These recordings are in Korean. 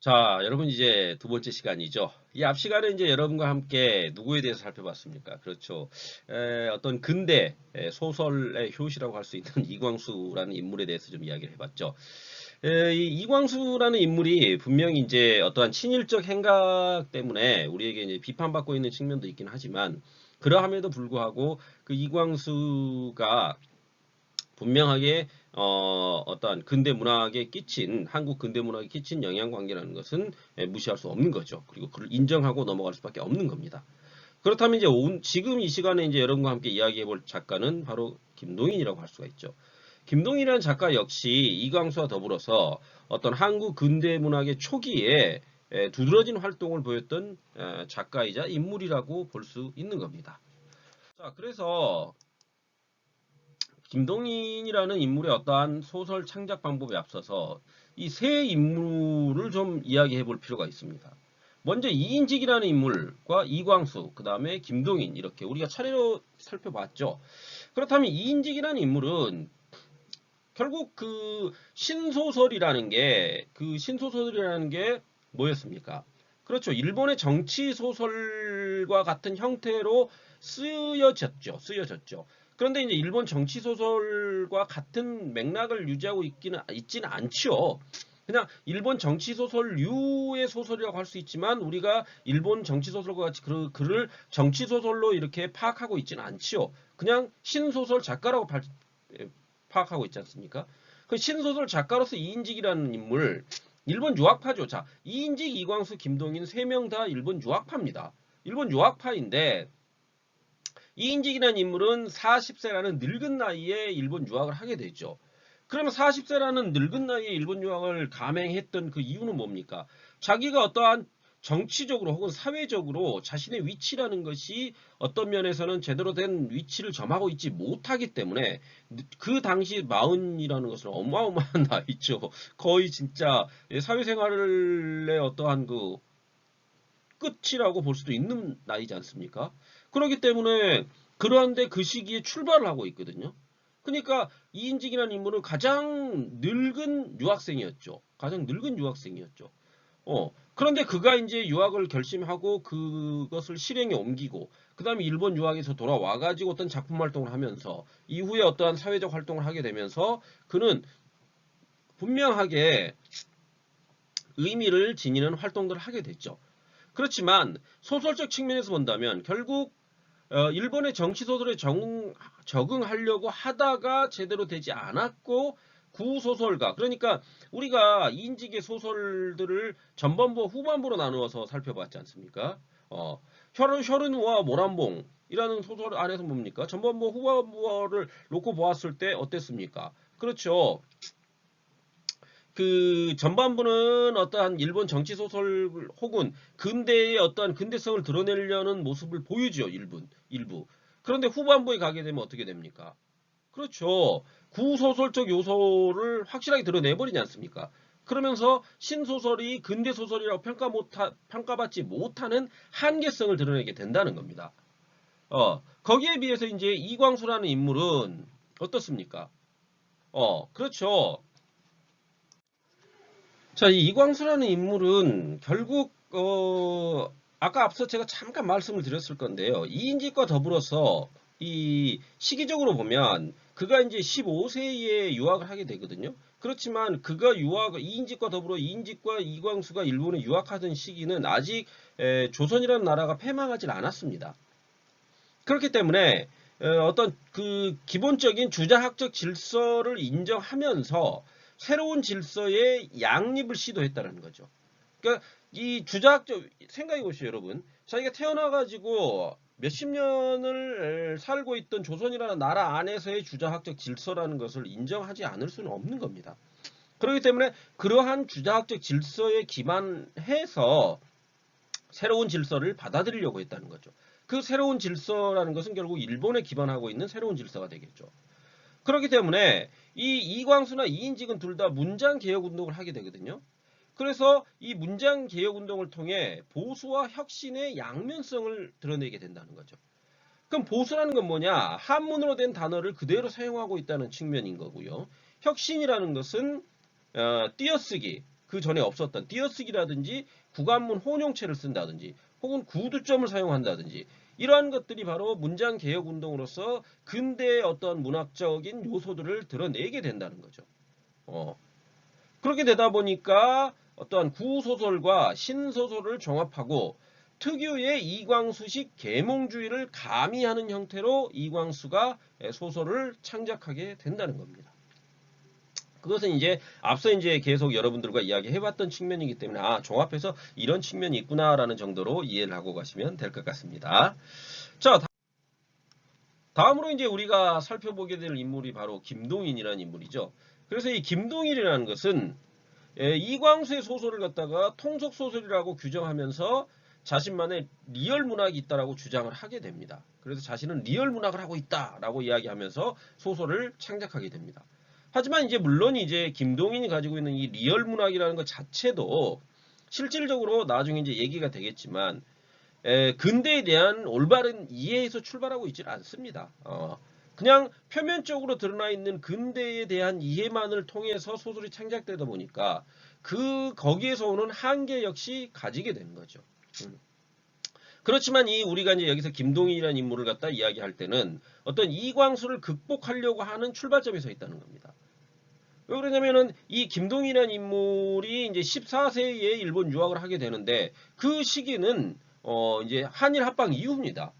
자, 여러분 이제 두 번째 시간이죠. 이 앞 시간에 이제 여러분과 함께 누구에 대해서 살펴봤습니까? 그렇죠. 어떤 근대 소설의 효시라고 할 수 있는 이광수라는 인물에 대해서 좀 이야기를 해봤죠. 이 이광수라는 인물이 분명히 이제 어떠한 친일적 행각 때문에 우리에게 이제 비판받고 있는 측면도 있긴 하지만 그러함에도 불구하고 그 이광수가 분명하게 어떠한 근대 문학에 끼친 한국 근대 문학에 끼친 영향 관계라는 것은 무시할 수 없는 거죠. 그리고 그걸 인정하고 넘어갈 수밖에 없는 겁니다. 그렇다면 이제 지금 이 시간에 이제 여러분과 함께 이야기해 볼 작가는 바로 김동인이라고 할 수가 있죠. 김동인이라는 작가 역시 이광수와 더불어서 어떤 한국 근대 문학의 초기에 두드러진 활동을 보였던 작가이자 인물이라고 볼 수 있는 겁니다. 자, 그래서 김동인이라는 인물의 어떠한 소설 창작 방법에 앞서서 이 세 인물을 좀 이야기해 볼 필요가 있습니다. 먼저 이인직이라는 인물과 이광수, 그 다음에 김동인 이렇게 우리가 차례로 살펴봤죠. 그렇다면 이인직이라는 인물은 결국 그 신소설이라는 게 뭐였습니까? 그렇죠. 일본의 정치 소설과 같은 형태로 쓰여졌죠. 그런데 이제 일본 정치 소설과 같은 맥락을 유지하고 있지는 않죠. 그냥 일본 정치 소설류의 소설이라고 할 수 있지만 우리가 일본 정치 소설과 같이 그를 정치 소설로 이렇게 파악하고 있지는 않지요. 그냥 신소설 작가라고 파악하고 있지 않습니까? 그 신소설 작가로서 이인직이라는 인물, 일본 유학파죠. 자, 이인직, 이광수, 김동인 세 명 다 일본 유학파입니다. 일본 유학파인데 이인직이라는 인물은 40세라는 늙은 나이에 일본 유학을 하게 되죠. 그러면 40세라는 늙은 나이에 일본 유학을 감행했던 그 이유는 뭡니까? 자기가 어떠한 정치적으로 혹은 사회적으로 자신의 위치라는 것이 어떤 면에서는 제대로 된 위치를 점하고 있지 못하기 때문에 그 당시 40이라는 것은 어마어마한 나이죠. 거의 진짜 사회생활의 어떠한 그 끝이라고 볼 수도 있는 나이지 않습니까? 그렇기 때문에 그러한데 그 시기에 출발을 하고 있거든요. 그러니까 이인직이라는 인물은 가장 늙은 유학생이었죠. 가장 늙은 유학생이었죠. 그런데 그가 이제 유학을 결심하고 그것을 실행에 옮기고, 그 다음에 일본 유학에서 돌아와가지고 어떤 작품 활동을 하면서, 이후에 어떠한 사회적 활동을 하게 되면서, 그는 분명하게 의미를 지니는 활동들을 하게 됐죠. 그렇지만 소설적 측면에서 본다면 결국 일본의 정치 소설에 적응하려고 하다가 제대로 되지 않았고 구소설가 그러니까 우리가 이인직의 소설들을 전반부와 후반부로 나누어서 살펴봤지 않습니까? 혈흔과 모란봉이라는 소설 안에서 뭡니까? 전반부 후반부를 놓고 보았을 때 어땠습니까? 그렇죠. 그 전반부는 어떠한 일본 정치 소설 혹은 근대의 어떠한 근대성을 드러내려는 모습을 보이죠, 일부. 그런데 후반부에 가게 되면 어떻게 됩니까? 그렇죠. 구소설적 요소를 확실하게 드러내버리지 않습니까? 그러면서 신소설이 근대소설이라고 평가받지 못하는 한계성을 드러내게 된다는 겁니다. 거기에 비해서 이제 이광수라는 인물은 어떻습니까? 그렇죠. 자, 이 이광수라는 인물은 결국 아까 앞서 제가 잠깐 말씀을 드렸을 건데요. 이인직과 더불어서 이 시기적으로 보면 그가 이제 15세에 유학을 하게 되거든요. 그렇지만 그가 이인직과 더불어 이인직과 이광수가 일본에 유학하던 시기는 아직 조선이라는 나라가 폐망하지 않았습니다. 그렇기 때문에 어떤 그 기본적인 주자학적 질서를 인정하면서 새로운 질서의 양립을 시도했다는 거죠. 그러니까 이 주자학적 생각해 보시죠, 여러분. 자기가 태어나가지고 몇십 년을 살고 있던 조선이라는 나라 안에서의 주자학적 질서라는 것을 인정하지 않을 수는 없는 겁니다. 그렇기 때문에 그러한 주자학적 질서에 기반해서 새로운 질서를 받아들이려고 했다는 거죠. 그 새로운 질서라는 것은 결국 일본에 기반하고 있는 새로운 질서가 되겠죠. 그렇기 때문에 이 이광수나 이인직은 둘 다 문장 개혁 운동을 하게 되거든요. 그래서 이 문장 개혁 운동을 통해 보수와 혁신의 양면성을 드러내게 된다는 거죠. 그럼 보수라는 건 뭐냐? 한문으로 된 단어를 그대로 사용하고 있다는 측면인 거고요. 혁신이라는 것은 띄어쓰기, 그 전에 없었던 띄어쓰기라든지 구간문 혼용체를 쓴다든지 혹은 구두점을 사용한다든지 이러한 것들이 바로 문장 개혁 운동으로서 근대의 어떤 문학적인 요소들을 드러내게 된다는 거죠. 그렇게 되다 보니까 어떠한 구소설과 신소설을 종합하고 특유의 이광수식 계몽주의를 가미하는 형태로 이광수가 소설을 창작하게 된다는 겁니다. 그것은 이제 앞서 이제 계속 여러분들과 이야기해봤던 측면이기 때문에 종합해서 이런 측면이 있구나라는 정도로 이해를 하고 가시면 될 것 같습니다. 자, 다음으로 이제 우리가 살펴보게 될 인물이 바로 김동인이라는 인물이죠. 그래서 이 김동인이라는 것은 이광수의 소설을 갖다가 통속소설이라고 규정하면서 자신만의 리얼 문학이 있다라고 주장을 하게 됩니다. 그래서 자신은 리얼 문학을 하고 있다라고 이야기하면서 소설을 창작하게 됩니다. 하지만 이제 물론 이제 김동인이 가지고 있는 이 리얼 문학이라는 것 자체도 실질적으로 나중에 이제 얘기가 되겠지만 근대에 대한 올바른 이해에서 출발하고 있지는 않습니다. 그냥 표면적으로 드러나 있는 근대에 대한 이해만을 통해서 소설이 창작되다 보니까 거기에서 오는 한계 역시 가지게 되는 거죠. 그렇지만 우리가 이제 여기서 김동인이라는 인물을 갖다 이야기할 때는 어떤 이광수를 극복하려고 하는 출발점에 서 있다는 겁니다. 왜 그러냐면은 이 김동인이라는 인물이 이제 14세에 일본 유학을 하게 되는데 그 시기는 이제 한일 합방 이후입니다.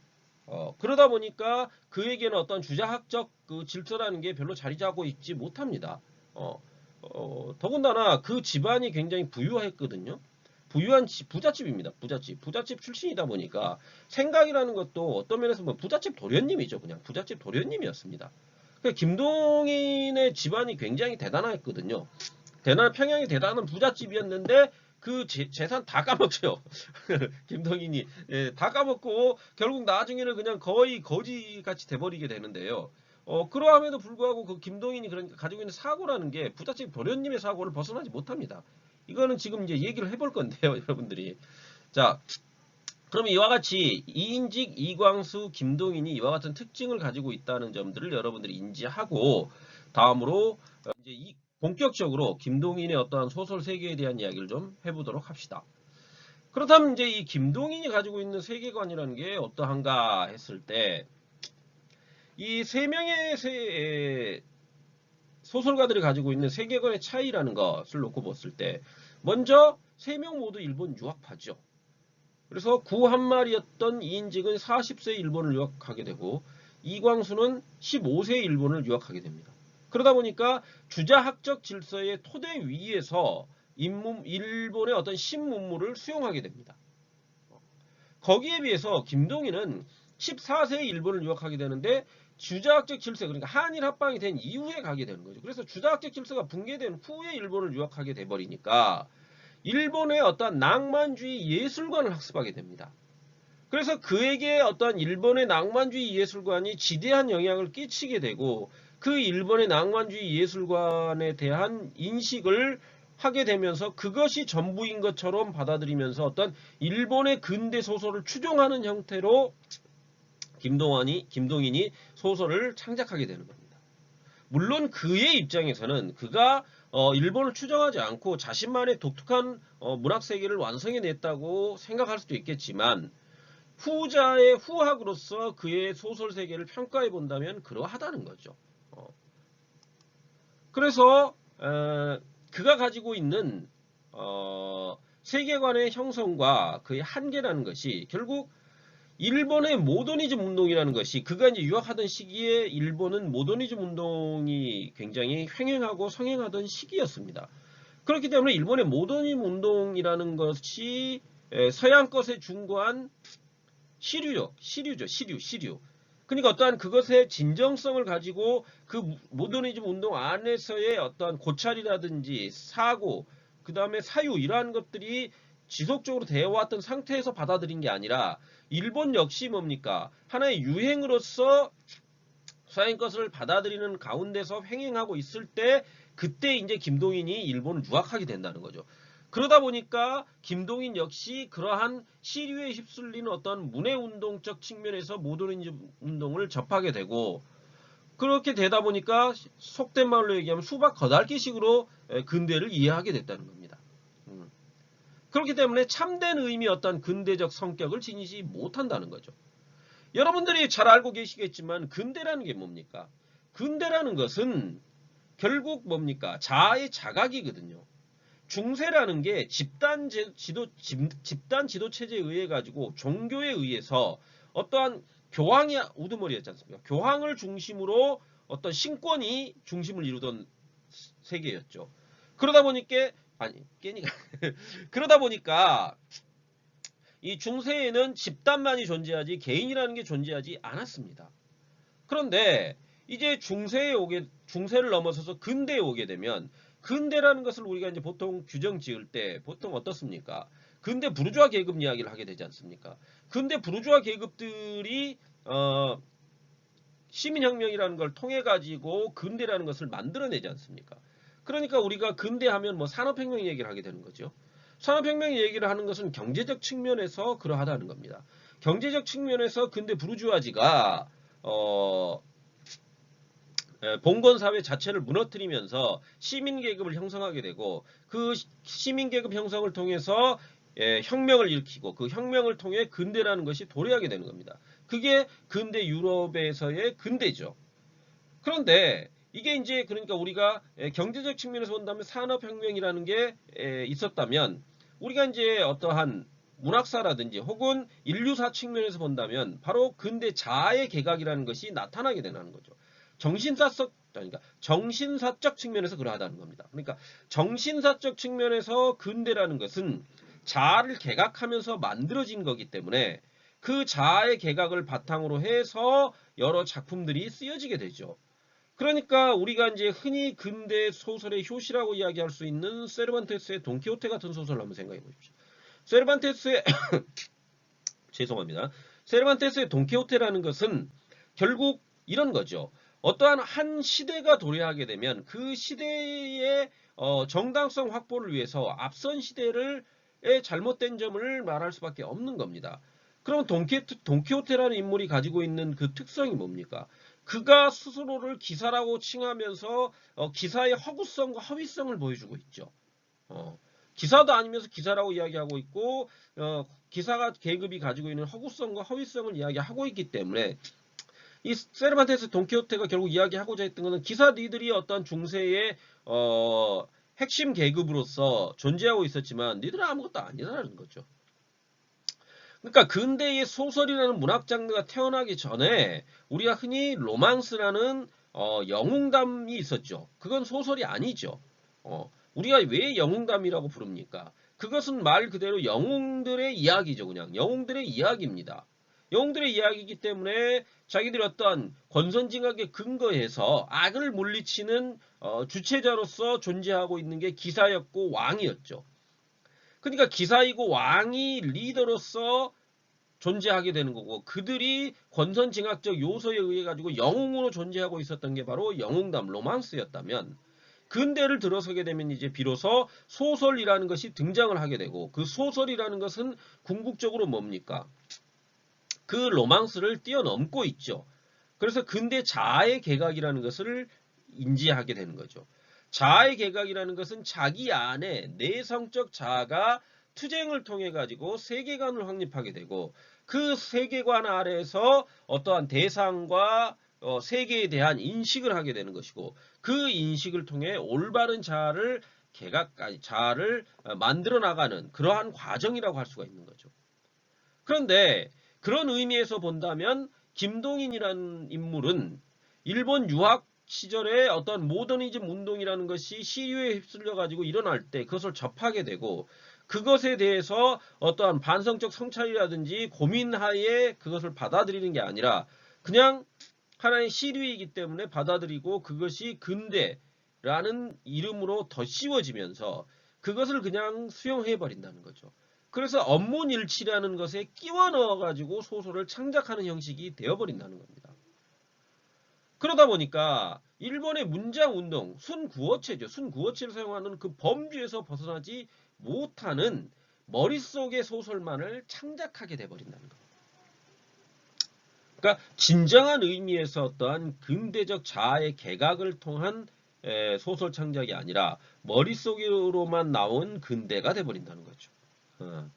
그러다 보니까 그에게는 어떤 주자학적 그 질서라는 게 별로 자리 잡고 있지 못합니다. 더군다나 그 집안이 굉장히 부유했거든요. 부유한 부잣집입니다. 부잣집 출신이다 보니까 생각이라는 것도 어떤 면에서 뭐 부잣집 도련님이죠. 그냥 부잣집 도련님이었습니다. 김동인의 집안이 굉장히 대단했거든요. 평양이 대단한 부잣집이었는데 그 재산 다 까먹죠. 김동인이 다 까먹고 결국 나중에는 그냥 거의 거지같이 돼버리게 되는데요. 그러함에도 불구하고 그 김동인이 그러니까 가지고 있는 사고라는 게 부잣집 도련님의 사고를 벗어나지 못합니다. 이거는 지금 이제 얘기를 해볼 건데요, 여러분들이. 자, 그럼 이와 같이 이인직, 이광수, 김동인이 이와 같은 특징을 가지고 있다는 점들을 여러분들이 인지하고 다음으로 이제 본격적으로 김동인의 어떠한 소설 세계에 대한 이야기를 좀 해보도록 합시다. 그렇다면 이제 이 김동인이 가지고 있는 세계관이라는 게 어떠한가 했을 때 이 세 명의 소설가들이 가지고 있는 세계관의 차이라는 것을 놓고 봤을 때 먼저 세 명 모두 일본 유학파죠. 그래서 구 한 마리였던 이인직은 40세 일본을 유학하게 되고 이광수는 15세 일본을 유학하게 됩니다. 그러다 보니까 주자학적 질서의 토대 위에서 일본의 어떤 신문물을 수용하게 됩니다. 거기에 비해서 김동인은 14세에 일본을 유학하게 되는데 주자학적 질서, 그러니까 한일 합방이 된 이후에 가게 되는 거죠. 그래서 주자학적 질서가 붕괴된 후에 일본을 유학하게 돼버리니까 일본의 어떤 낭만주의 예술관을 학습하게 됩니다. 그래서 그에게 어떤 일본의 낭만주의 예술관이 지대한 영향을 끼치게 되고 그 일본의 낭만주의 예술관에 대한 인식을 하게 되면서 그것이 전부인 것처럼 받아들이면서 어떤 일본의 근대 소설을 추종하는 형태로 김동인이 소설을 창작하게 되는 겁니다. 물론 그의 입장에서는 그가 일본을 추종하지 않고 자신만의 독특한 문학 세계를 완성해냈다고 생각할 수도 있겠지만 후자의 후학으로서 그의 소설 세계를 평가해 본다면 그러하다는 거죠. 그래서 그가 가지고 있는 세계관의 형성과 그의 한계라는 것이 결국 일본의 모더니즘 운동이라는 것이 그가 이제 유학하던 시기에 일본은 모더니즘 운동이 굉장히 횡행하고 성행하던 시기였습니다. 그렇기 때문에 일본의 모더니즘 운동이라는 것이 서양 것에 중거한 시류죠. 시류. 그러니까 어떠한 그것의 진정성을 가지고 그 모더니즘 운동 안에서의 어떠한 고찰이라든지 사고, 그 다음에 사유 이러한 것들이 지속적으로 되어왔던 상태에서 받아들인 게 아니라 일본 역시 뭡니까? 하나의 유행으로서 서양 것을 받아들이는 가운데서 횡행하고 있을 때 그때 이제 김동인이 일본을 유학하게 된다는 거죠. 그러다 보니까 김동인 역시 그러한 시류에 휩쓸리는 어떤 문해운동적 측면에서 모더니즘 운동을 접하게 되고 그렇게 되다 보니까 속된 말로 얘기하면 수박 거달기식으로 근대를 이해하게 됐다는 겁니다. 그렇기 때문에 참된 의미 어떤 근대적 성격을 지니지 못한다는 거죠. 여러분들이 잘 알고 계시겠지만 근대라는 게 뭡니까? 근대라는 것은 결국 뭡니까? 자아의 자각이거든요. 중세라는 게 집단 지도 체제에 의해 가지고 종교에 의해서 어떠한 교황이 우두머리였지 않습니까? 교황을 중심으로 어떤 신권이 중심을 이루던 세계였죠. 그러다 보니까 그러다 보니까 이 중세에는 집단만이 존재하지 개인이라는 게 존재하지 않았습니다. 그런데 이제 중세를 넘어서서 근대에 오게 되면 근대라는 것을 우리가 이제 보통 규정 지을 때 보통 어떻습니까? 근대 부르주아 계급 이야기를 하게 되지 않습니까? 근대 부르주아 계급들이 시민혁명이라는 걸 통해 가지고 근대라는 것을 만들어내지 않습니까? 그러니까 우리가 근대하면 뭐 산업혁명 얘기를 하게 되는 거죠. 산업혁명 얘기를 하는 것은 경제적 측면에서 그러하다는 겁니다. 경제적 측면에서 근대 부르주아지가 봉건사회 자체를 무너뜨리면서 시민계급을 형성하게 되고 그 시민계급 형성을 통해서 혁명을 일으키고 그 혁명을 통해 근대라는 것이 도래하게 되는 겁니다. 그게 근대 유럽에서의 근대죠. 그런데 이게 이제 그러니까 우리가 경제적 측면에서 본다면 산업혁명이라는 게 있었다면 우리가 이제 어떠한 문학사라든지 혹은 인류사 측면에서 본다면 바로 근대 자아의 개각이라는 것이 나타나게 되는 거죠. 정신사적 측면에서 그러하다는 겁니다. 그러니까 정신사적 측면에서 근대라는 것은 자아를 개각하면서 만들어진 거기 때문에 그 자아의 개각을 바탕으로 해서 여러 작품들이 쓰여지게 되죠. 그러니까 우리가 이제 흔히 근대 소설의 효시라고 이야기할 수 있는 세르반테스의 돈키호테 같은 소설을 한번 생각해 보십시오. 세르반테스의 죄송합니다. 세르반테스의 돈키호테라는 것은 결국 이런 거죠. 어떠한 한 시대가 도래하게 되면 그 시대의 정당성 확보를 위해서 앞선 시대의 잘못된 점을 말할 수밖에 없는 겁니다. 그럼 돈키호테라는 인물이 가지고 있는 그 특성이 뭡니까? 그가 스스로를 기사라고 칭하면서 기사의 허구성과 허위성을 보여주고 있죠. 기사도 아니면서 기사라고 이야기하고 있고 기사가 계급이 가지고 있는 허구성과 허위성을 이야기하고 있기 때문에 이 세르반테스 돈키호테가 결국 이야기하고자 했던 것은 기사 니들이 어떤 중세의 핵심 계급으로서 존재하고 있었지만 니들은 아무것도 아니다라는 거죠. 그러니까 근대의 소설이라는 문학 장르가 태어나기 전에 우리가 흔히 로망스라는 영웅담이 있었죠. 그건 소설이 아니죠. 우리가 왜 영웅담이라고 부릅니까? 그것은 말 그대로 영웅들의 이야기죠. 그냥 영웅들의 이야기입니다. 영웅들의 이야기이기 때문에 자기들이 어떤 권선징악에 근거해서 악을 물리치는 주체자로서 존재하고 있는 게 기사였고 왕이었죠. 그러니까 기사이고 왕이 리더로서 존재하게 되는 거고 그들이 권선징악적 요소에 의해 가지고 영웅으로 존재하고 있었던 게 바로 영웅담, 로망스였다면 근대를 들어서게 되면 이제 비로소 소설이라는 것이 등장을 하게 되고 그 소설이라는 것은 궁극적으로 뭡니까? 그 로망스를 뛰어넘고 있죠. 그래서 근대 자아의 개각이라는 것을 인지하게 되는 거죠. 자아의 개각이라는 것은 자기 안에 내성적 자아가 투쟁을 통해 가지고 세계관을 확립하게 되고 그 세계관 아래에서 어떠한 대상과 세계에 대한 인식을 하게 되는 것이고 그 인식을 통해 올바른 자아를 만들어 나가는 그러한 과정이라고 할 수가 있는 거죠. 그런데 그런 의미에서 본다면 김동인이라는 인물은 일본 유학 시절에 어떤 모더니즘 운동이라는 것이 시류에 휩쓸려 가지고 일어날 때 그것을 접하게 되고 그것에 대해서 어떠한 반성적 성찰이라든지 고민하에 그것을 받아들이는 게 아니라 그냥 하나의 시류이기 때문에 받아들이고 그것이 근대라는 이름으로 더 씌워지면서 그것을 그냥 수용해버린다는 거죠. 그래서 업문일치라는 것에 끼워 넣어가지고 소설을 창작하는 형식이 되어버린다는 겁니다. 그러다 보니까 일본의 문장운동, 순구어체죠. 순구어체를 사용하는 그 범주에서 벗어나지 못하는 머릿속의 소설만을 창작하게 돼버린다는 겁니다. 그러니까 진정한 의미에서 어떠한 근대적 자아의 개각을 통한 소설 창작이 아니라 머릿속으로만 나온 근대가 돼버린다는 거죠. 어.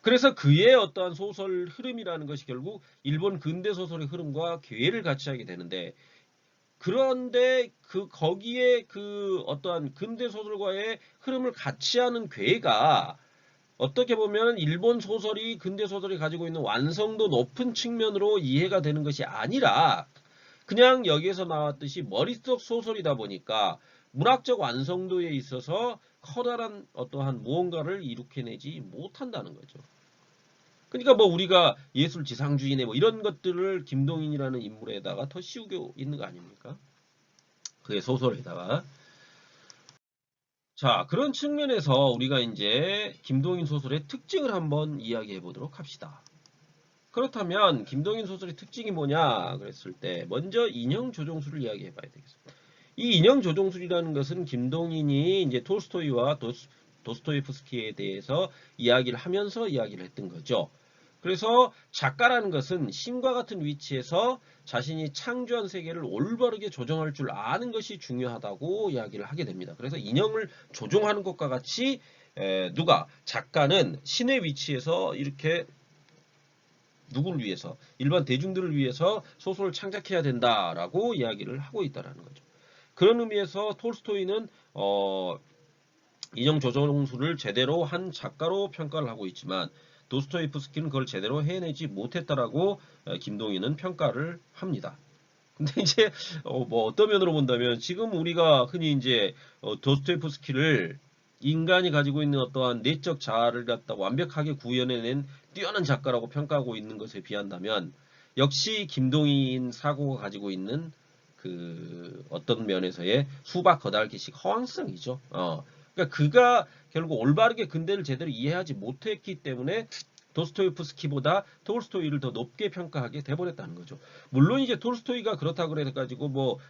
그래서 그의 어떠한 소설 흐름이라는 것이 결국 일본 근대 소설의 흐름과 괴를 같이 하게 되는데, 그런데 거기에 그 어떠한 근대 소설과의 흐름을 같이 하는 괴가 어떻게 보면 일본 소설이 근대 소설이 가지고 있는 완성도 높은 측면으로 이해가 되는 것이 아니라 그냥 여기에서 나왔듯이 머릿속 소설이다 보니까 문학적 완성도에 있어서 커다란 어떠한 무언가를 일으켜내지 못한다는 거죠. 그러니까 뭐 우리가 예술 지상주의네 뭐 이런 것들을 김동인이라는 인물에다가 더 씌우고 있는 거 아닙니까? 그의 소설에다가. 자, 그런 측면에서 우리가 이제 김동인 소설의 특징을 한번 이야기해 보도록 합시다. 그렇다면 김동인 소설의 특징이 뭐냐 그랬을 때 먼저 인형 조종술을 이야기해 봐야 되겠습니다. 이 인형 조종술이라는 것은 김동인이 이제 톨스토이와 도스토예프스키에 대해서 이야기를 하면서 이야기를 했던 거죠. 그래서 작가라는 것은 신과 같은 위치에서 자신이 창조한 세계를 올바르게 조정할 줄 아는 것이 중요하다고 이야기를 하게 됩니다. 그래서 인형을 조종하는 것과 같이 작가는 신의 위치에서 이렇게 누구를 위해서 일반 대중들을 위해서 소설을 창작해야 된다라고 이야기를 하고 있다라는 거죠. 그런 의미에서 톨스토이는 인형 조종술을 제대로 한 작가로 평가를 하고 있지만 도스토예프스키는 그걸 제대로 해내지 못했다라고 김동인은 평가를 합니다. 근데 이제 뭐 어떤 면으로 본다면 지금 우리가 흔히 이제 도스토예프스키를 인간이 가지고 있는 어떠한 내적 자아를 갖다 완벽하게 구현해낸 뛰어난 작가라고 평가하고 있는 것에 비한다면 역시 김동인 사고가 가지고 있는 그 어떤 면에서의 수박 거달기식 허황성이죠. 그러니까 그가 결국 올바르게 근대를 제대로 이해하지 못했기 때문에 도스토예프스키보다 톨스토이를 더 높게 평가하게 돼버렸다는 거죠. 물론 이제 톨스토이가 그렇다고 그래가지고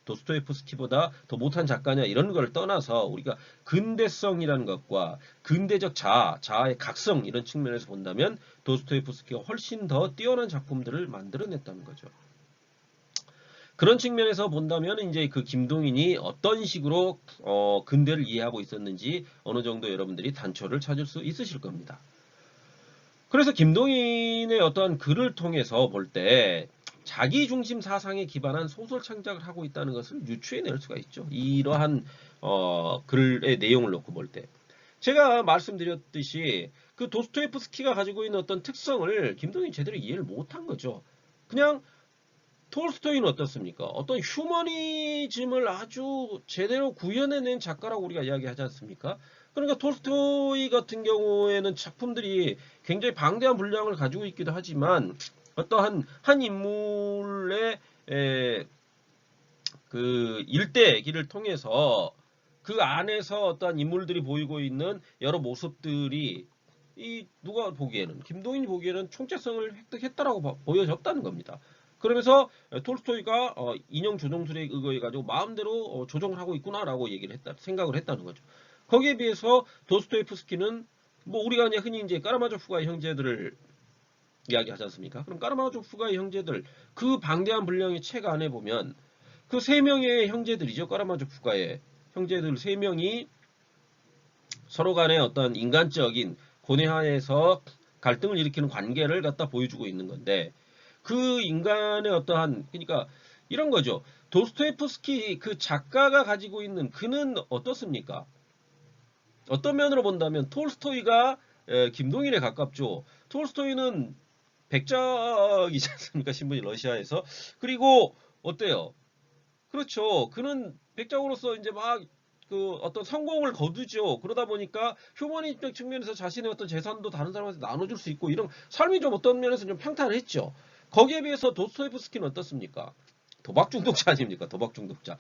도스토예프스키보다 더 못한 작가냐 이런 걸 떠나서 우리가 근대성이라는 것과 근대적 자아의 각성 이런 측면에서 본다면 도스토예프스키가 훨씬 더 뛰어난 작품들을 만들어냈다는 거죠. 그런 측면에서 본다면 이제 그 김동인이 어떤 식으로 근대를 이해하고 있었는지 어느 정도 여러분들이 단초를 찾을 수 있으실 겁니다. 그래서 김동인의 어떠한 글을 통해서 볼 때 자기중심 사상에 기반한 소설 창작을 하고 있다는 것을 유추해낼 수가 있죠. 이러한 글의 내용을 놓고 볼 때. 제가 말씀드렸듯이 그 도스토예프스키가 가지고 있는 어떤 특성을 김동인이 제대로 이해를 못한 거죠. 그냥 톨스토이는 어떻습니까? 어떤 휴머니즘을 아주 제대로 구현해낸 작가라고 우리가 이야기하지 않습니까? 그러니까 톨스토이 같은 경우에는 작품들이 굉장히 방대한 분량을 가지고 있기도 하지만 어떠한 한 인물의 그 일대기를 통해서 그 안에서 어떠한 인물들이 보이고 있는 여러 모습들이 누가 보기에는 김동인이 보기에는 총체성을 획득했다라고 보여졌다는 겁니다. 그러면서 톨스토이가 인형 조종술에 의거해 가지고 마음대로 조종을 하고 있구나라고 생각을 했다는 거죠. 거기에 비해서 도스토예프스키는 뭐 우리가 그냥 흔히 이제 까라마조프가의 형제들을 이야기하지 않습니까? 그럼 까라마조프가의 형제들 그 방대한 분량의 책 안에 보면 그 세 명의 형제들이죠. 까라마조프가의 형제들 세 명이 서로 간의 어떤 인간적인 고뇌하에서 갈등을 일으키는 관계를 갖다 보여주고 있는 건데 그 인간의 어떠한 그러니까 이런 거죠. 도스토예프스키 그 작가가 가지고 있는 그는 어떻습니까? 어떤 면으로 본다면 톨스토이가 김동인에 가깝죠. 톨스토이는 백작이지 않습니까? 신분이 러시아에서. 그리고 어때요? 그렇죠. 그는 백작으로서 이제 막 그 어떤 성공을 거두죠. 그러다 보니까 휴머니적 측면에서 자신의 어떤 재산도 다른 사람한테 나눠줄 수 있고 이런 삶이 좀 어떤 면에서 좀 평탄했죠. 거기에 비해서 도스토예프스키는 어떻습니까? 도박 중독자 아닙니까? 도박 중독자.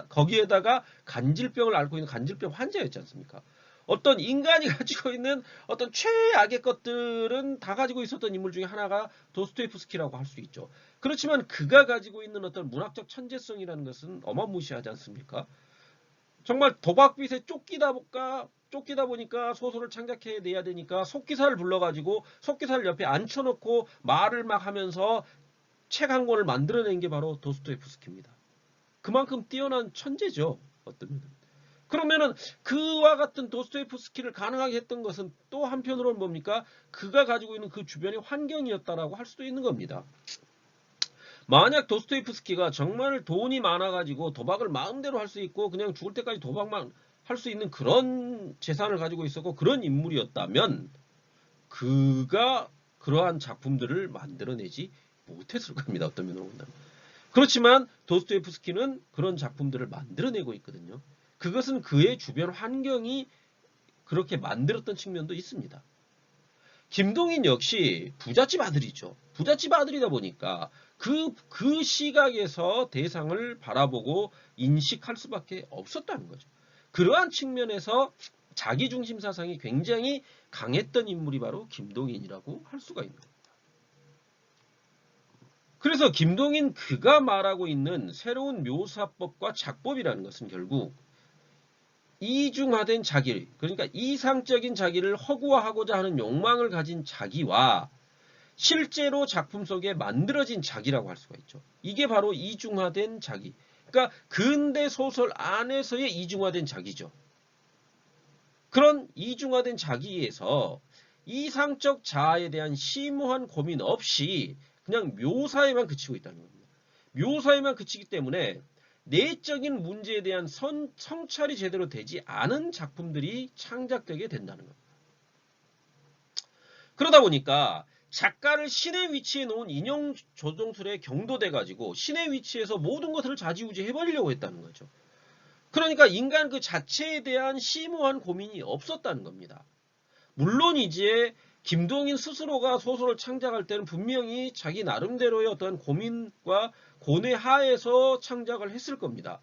거기에다가 간질병을 앓고 있는 간질병 환자였지 않습니까? 어떤 인간이 가지고 있는 어떤 최악의 것들은 다 가지고 있었던 인물 중에 하나가 도스토예프스키라고 할 수 있죠. 그렇지만 그가 가지고 있는 어떤 문학적 천재성이라는 것은 어마무시하지 않습니까? 정말 도박빚에 쫓기다 보니까 소설을 창작해내야 되니까 속기사를 불러가지고 속기사를 옆에 앉혀놓고 말을 막 하면서 책 한 권을 만들어낸 게 바로 도스토예프스키입니다. 그만큼 뛰어난 천재죠. 어떤 면은. 그러면은 그와 같은 도스토옙스키를 가능하게 했던 것은 또 한편으로는 뭡니까? 그가 가지고 있는 그 주변의 환경이었다라고 할 수도 있는 겁니다. 만약 도스토옙스키가 정말 돈이 많아가지고 도박을 마음대로 할 수 있고 그냥 죽을 때까지 도박만 할 수 있는 그런 재산을 가지고 있었고 그런 인물이었다면 그가 그러한 작품들을 만들어내지 못했을 겁니다. 어떤 면으로 본다면. 그렇지만 도스토옙스키는 그런 작품들을 만들어내고 있거든요. 그것은 그의 주변 환경이 그렇게 만들었던 측면도 있습니다. 김동인 역시 부잣집 아들이죠. 부잣집 아들이다 보니까 그 시각에서 대상을 바라보고 인식할 수밖에 없었다는 거죠. 그러한 측면에서 자기중심 사상이 굉장히 강했던 인물이 바로 김동인이라고 할 수가 있는 거예요. 그래서 김동인 그가 말하고 있는 새로운 묘사법과 작법이라는 것은 결국 이중화된 자기, 그러니까 이상적인 자기를 허구화하고자 하는 욕망을 가진 자기와 실제로 작품 속에 만들어진 자기라고 할 수가 있죠. 이게 바로 이중화된 자기. 그러니까 근대 소설 안에서의 이중화된 자기죠. 그런 이중화된 자기에서 이상적 자아에 대한 심오한 고민 없이 그냥 묘사에만 그치고 있다는 겁니다. 묘사에만 그치기 때문에 내적인 문제에 대한 성찰이 제대로 되지 않은 작품들이 창작되게 된다는 겁니다. 그러다 보니까 작가를 신의 위치에 놓은 인형 조종술에 경도돼 가지고 신의 위치에서 모든 것을 좌지우지 해버리려고 했다는 거죠. 그러니까 인간 그 자체에 대한 심오한 고민이 없었다는 겁니다. 물론 이제 김동인 스스로가 소설을 창작할 때는 분명히 자기 나름대로의 어떤 고민과 고뇌 하에서 창작을 했을 겁니다.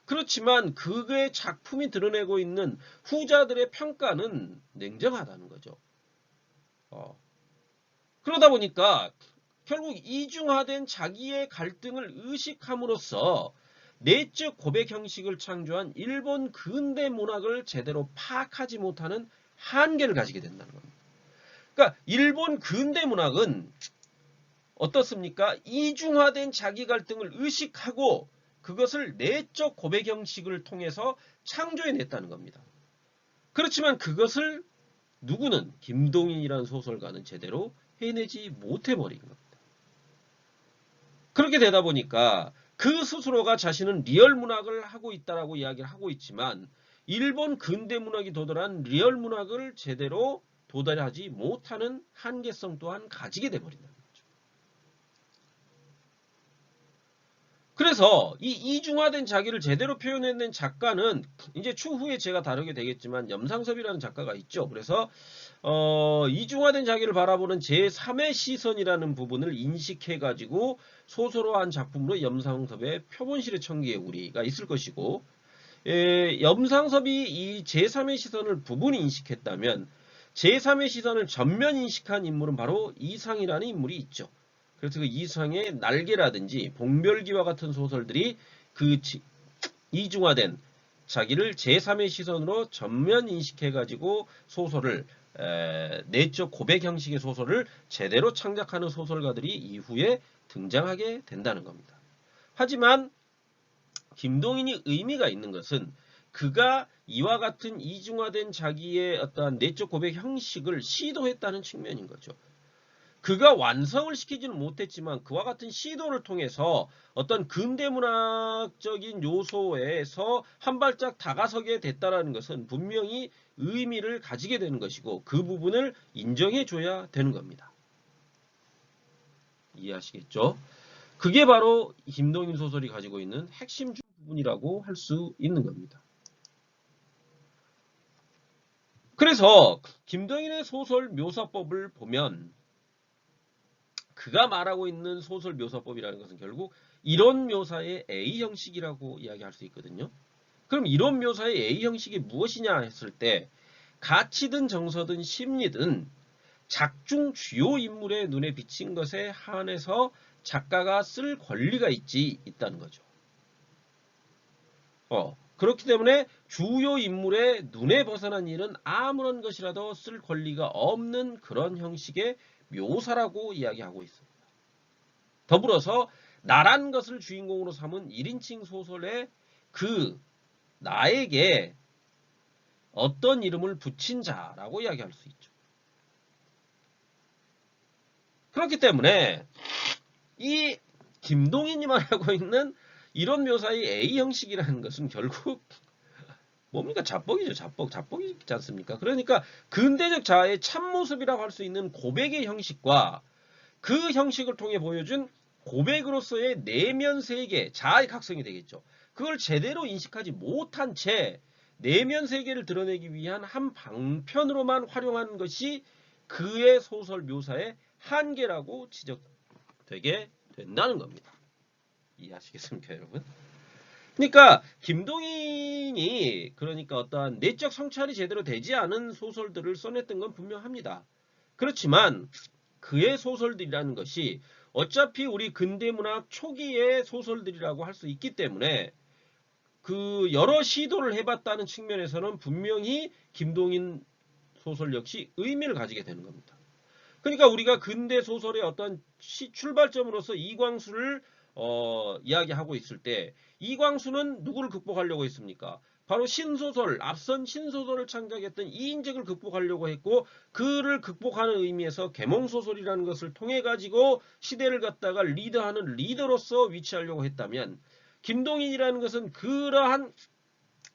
그렇지만 그의 작품이 드러내고 있는 후자들의 평가는 냉정하다는 거죠. 그러다 보니까 결국 이중화된 자기의 갈등을 의식함으로써 내적 고백 형식을 창조한 일본 근대 문학을 제대로 파악하지 못하는 한계를 가지게 된다는 겁니다. 그러니까 일본 근대 문학은 어떻습니까? 이중화된 자기 갈등을 의식하고 그것을 내적 고백 형식을 통해서 창조해냈다는 겁니다. 그렇지만 그것을 누구는 김동인이라는 소설가는 제대로 해내지 못해버린 겁니다. 그렇게 되다 보니까 그 스스로가 자신은 리얼 문학을 하고 있다라고 이야기를 하고 있지만 일본 근대 문학이 도달한 리얼 문학을 제대로 도달하지 못하는 한계성 또한 가지게 돼버린다는 거죠. 그래서 이 이중화된 자기를 제대로 표현해낸 작가는 이제 추후에 제가 다루게 되겠지만 염상섭이라는 작가가 있죠. 그래서 이중화된 자기를 바라보는 제3의 시선이라는 부분을 인식해가지고 소설화한 작품으로 염상섭의 표본실의 청기의 우리가 있을 것이고 염상섭이 이 제3의 시선을 부분 인식했다면 제3의 시선을 전면 인식한 인물은 바로 이상이라는 인물이 있죠. 그래서 그 이상의 날개라든지 봉별기와 같은 소설들이 그 이중화된 자기를 제3의 시선으로 전면 인식해가지고 소설을 내적 고백 형식의 소설을 제대로 창작하는 소설가들이 이후에 등장하게 된다는 겁니다. 하지만 김동인이 의미가 있는 것은 그가 이와 같은 이중화된 자기의 어떠한 내적 고백 형식을 시도했다는 측면인 거죠. 그가 완성을 시키지는 못했지만 그와 같은 시도를 통해서 어떤 근대문학적인 요소에서 한 발짝 다가서게 됐다는 것은 분명히 의미를 가지게 되는 것이고 그 부분을 인정해줘야 되는 겁니다. 이해하시겠죠? 그게 바로 김동인 소설이 가지고 있는 핵심 부분이라고 할 수 있는 겁니다. 그래서 김동인의 소설 묘사법을 보면 그가 말하고 있는 소설 묘사법이라는 것은 결국 이론 묘사의 A 형식이라고 이야기할 수 있거든요. 그럼 이론 묘사의 A 형식이 무엇이냐 했을 때 가치든 정서든 심리든 작중 주요 인물의 눈에 비친 것에 한해서 작가가 쓸 권리가 있다는 거죠. 그렇기 때문에 주요 인물의 눈에 벗어난 일은 아무런 것이라도 쓸 권리가 없는 그런 형식의 묘사라고 이야기하고 있습니다. 더불어서 나란 것을 주인공으로 삼은 1인칭 소설의 그 나에게 어떤 이름을 붙인 자라고 이야기할 수 있죠. 그렇기 때문에 이 김동인이 말하고 있는 이런 묘사의 A 형식이라는 것은 결국 뭡니까? 자뻑이죠. 자뻑이지 않습니까? 그러니까 근대적 자아의 참모습이라고 할 수 있는 고백의 형식과 그 형식을 통해 보여준 고백으로서의 내면 세계, 자아의 각성이 되겠죠. 그걸 제대로 인식하지 못한 채 내면 세계를 드러내기 위한 한 방편으로만 활용한 것이 그의 소설 묘사의 한계라고 지적되게 된다는 겁니다. 이해하시겠습니까, 여러분? 그러니까 김동인이 그러니까 어떠한 내적 성찰이 제대로 되지 않은 소설들을 써냈던 건 분명합니다. 그렇지만 그의 소설들이라는 것이 어차피 우리 근대문학 초기의 소설들이라고 할 수 있기 때문에 그 여러 시도를 해봤다는 측면에서는 분명히 김동인 소설 역시 의미를 가지게 되는 겁니다. 그러니까 우리가 근대 소설의 어떤 출발점으로서 이광수를 이야기하고 있을 때 이광수는 누구를 극복하려고 했습니까? 바로 신소설, 앞선 신소설을 창작했던 이인적을 극복하려고 했고 그를 극복하는 의미에서 계몽소설이라는 것을 통해 가지고 시대를 갖다가 리드하는 리더로서 위치하려고 했다면 김동인이라는 것은 그러한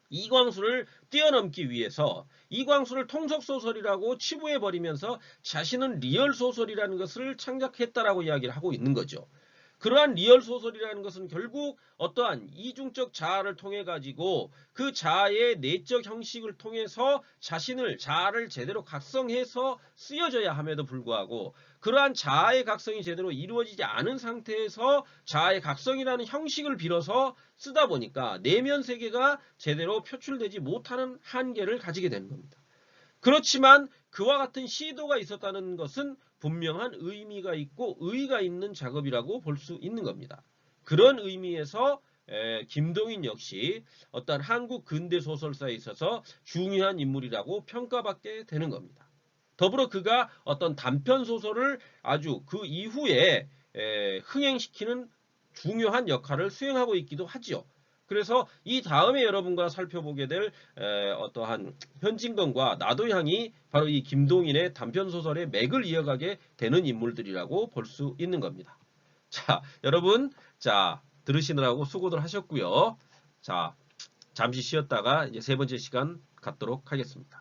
이광수를 뛰어넘기 위해서 이광수를 통속소설이라고 치부해버리면서 자신은 리얼소설이라는 것을 창작했다라고 이야기를 하고 있는 거죠. 그러한 리얼소설이라는 것은 결국 어떠한 이중적 자아를 통해 가지고 그 자아의 내적 형식을 통해서 자아를 제대로 각성해서 쓰여져야 함에도 불구하고 그러한 자아의 각성이 제대로 이루어지지 않은 상태에서 자아의 각성이라는 형식을 빌어서 쓰다 보니까 내면 세계가 제대로 표출되지 못하는 한계를 가지게 되는 겁니다. 그렇지만 그와 같은 시도가 있었다는 것은 분명한 의미가 있고 의의가 있는 작업이라고 볼 수 있는 겁니다. 그런 의미에서 김동인 역시 어떤 한국 근대 소설사에 있어서 중요한 인물이라고 평가받게 되는 겁니다. 더불어 그가 어떤 단편 소설을 아주 그 이후에 흥행시키는 중요한 역할을 수행하고 있기도 하지요. 그래서 이 다음에 여러분과 살펴보게 될 어떠한 현진건과 나도향이 바로 이 김동인의 단편소설의 맥을 이어가게 되는 인물들이라고 볼 수 있는 겁니다. 자, 여러분, 자, 들으시느라고 수고들 하셨고요. 자, 잠시 쉬었다가 이제 세 번째 시간 갖도록 하겠습니다.